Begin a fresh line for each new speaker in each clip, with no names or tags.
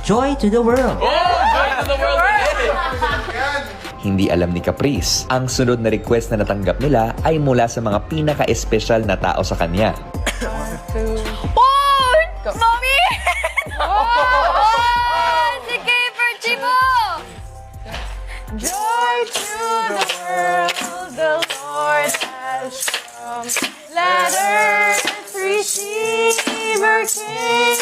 Joy to the world!
Joy to the world!
Hindi alam ni Caprice, ang sunod na request na natanggap nila ay mula sa mga pinaka-espesyal na tao sa kanya.
Mommy! Si Kiefer Chibo! Joy to the world, the Lord has come. Let earth receive her King.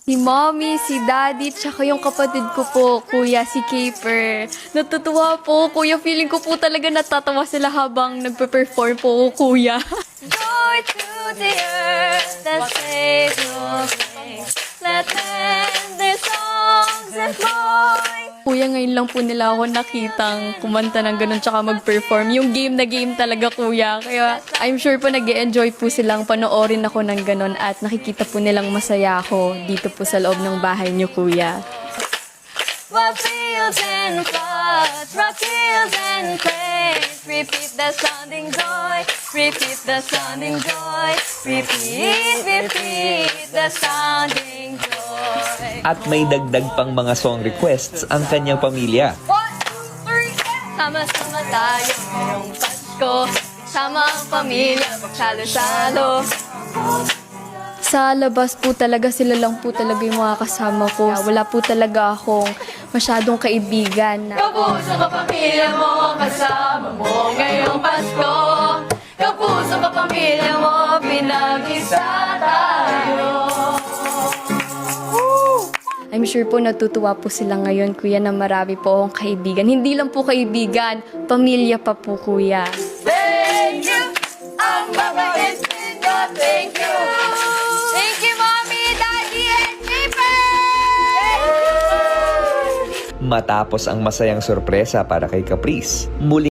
Si Mommy, si Daddy, tsaka yung kapatid ko po, Kuya, si Kiefer. Natutuwa po, Kuya. Feeling ko po talaga natatawa sila habang nagpe-perform po, Kuya. Joy to the earth that saves no place. Let them their songs and joy. Kuya, ngayon lang po nila ako nakitang kumanta ng ganun tsaka mag-perform. Yung game na game talaga, Kuya. Kaya I'm sure po nag-e-enjoy po silang panoorin ako ng ganun at nakikita po nilang masaya ako dito po sa loob ng bahay niyo, Kuya. What fields and floods, rock hills and plains. Repeat the sounding joy, repeat the sounding joy. Repeat, repeat the sounding joy.
At may dagdag pang mga song requests ang kanyang pamilya.
1, 2, 3, sama-sama tayo ngayong Pasko. Sama ang pamilya, magsalo-salo. Sa labas po talaga, sila lang po talaga yung mga kasama ko. Wala po talaga akong masyadong kaibigan. Kapuso ka pamilya mo, kasama mo ngayong Pasko. Kapuso ka pamilya mo, pinag-isa tayo. I'm sure po natutuwa po sila ngayon, Kuya, na marami po akong kaibigan. Hindi lang po kaibigan, pamilya pa po, Kuya. Thank you! Ang babait ninyo, thank you! Thank you, Mommy, Daddy, and Kiefer!
Matapos ang masayang sorpresa para kay Caprice, muli